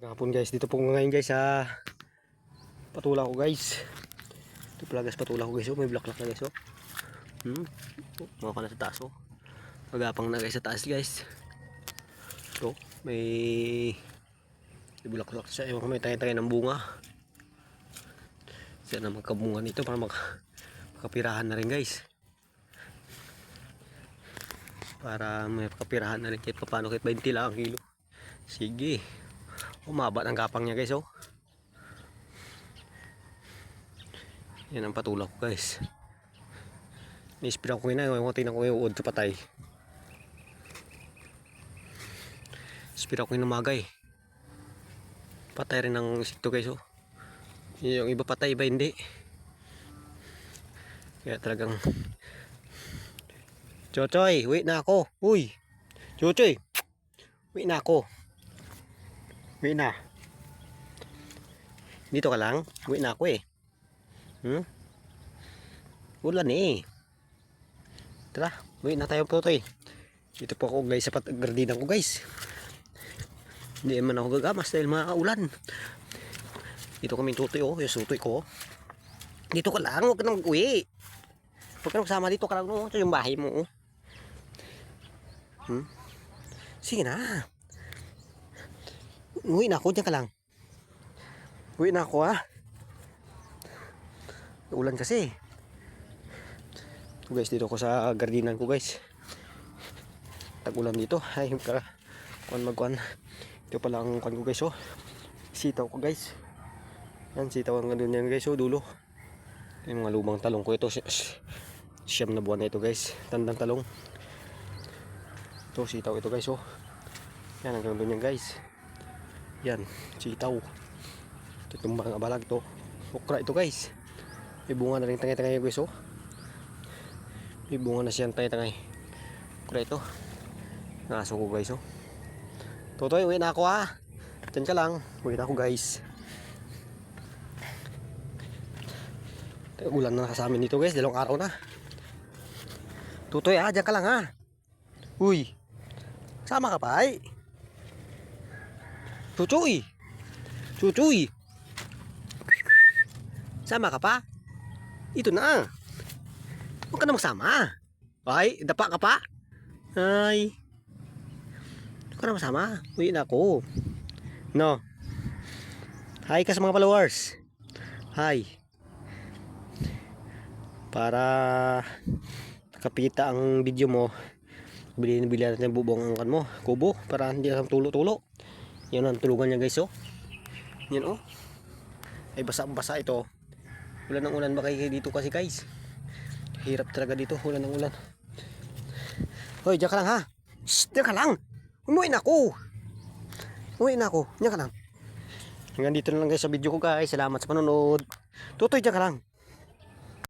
Hapon guys, dito po ngayon guys sa patula ko guys. Ito pala guys patula ko guys, oh, may blaklak na guys oh. Mga ka na sa taas oh. Magapang na guys sa taas guys. Ito, may bulaklak siya, ewan ko may tayo-tayo ng bunga. Siya na magkabunga nito para makapirahan na rin guys. Para may kapirahan na rin kahit paano, kahit 20 lang ang kilo. Sige. Umaba ng gapang niya guys oh. Yan ang patulak ko guys. Ni-spray ko na yung tingnan ko yung uod sa patay. Spray ko yung magay. Patay rin ng insekto guys oh. Yung iba patay, iba hindi. Kaya talagang Chochoy, wait na ako. Uy. Chochoy. Wait na ako. Wait na. Dito ka lang. Wait na ako eh. Ulan eh. Tara, wait na tayo po to eh. Dito po ako guys sa gardinan ko guys. Hindi man ako gagamas dahil makaulan. Dito kami tutoy oh, yung sutoy ko. Dito ka lang, huwag ka nang mag-uwi. Huwag ka nang kasama dito ka lang no, ito yung bahay mo oh. Sige na. Uwi na ako, dyan ka lang. Uwi na ako ha. Ulan kasi. So guys, dito ko sa gardinan ko guys. Tag-ulan dito. Ay, magkuhan. Ito pala ang kuhan ko guys oh. Sitaw ko guys. Yan, sitaw ang gandun yan guys oh, dulo. Yung mga lumang talong ko ito. Siyam na buwan na ito guys. Tandang talong. Ito, sitaw ito guys oh. Yan, ang gandun yan guys. Yan, sitaw. Ito itong mga balag ito. Okra ito guys. May bunga na rin tangay-tangay guys oh. May bunga na siyang tangay-tangay. Okra ito. Naso ko guys oh. Totoy, uwi na ako ha. Diyan ka lang. Uwi na ako guys. Ulan na sa amin dito guys. Dalawang araw na. Totoy ha, diyan ka lang ha. Uy. Sama ka pa ay. Chuchoy. Chuchoy. Sama ka pa? Ito na. Huwag ka na magsama. Ay, dapa ka pa? Ay. Huwag ka na magsama. Uwi na ako. No. Hi ka sa mga followers. Hi. Para nakapita ang video mo, bilhin natin yung bubong ang mo. Kubo. Para hindi na tulo-tulo. Yan ang tulugan niya guys oh. Yan oh. Ay basa-basa ito. Ulan ng ulan ba kayo dito kasi guys. Hirap talaga dito, ulan ng ulan. Hoy, diyan ka lang ha. Shh, diyan ka lang. Umuwi na ako. Umuwi na ako. Diyan ka lang. Hanggang dito na lang guys sa video ko guys. Salamat sa panonood. Tutoy, diyan ka lang.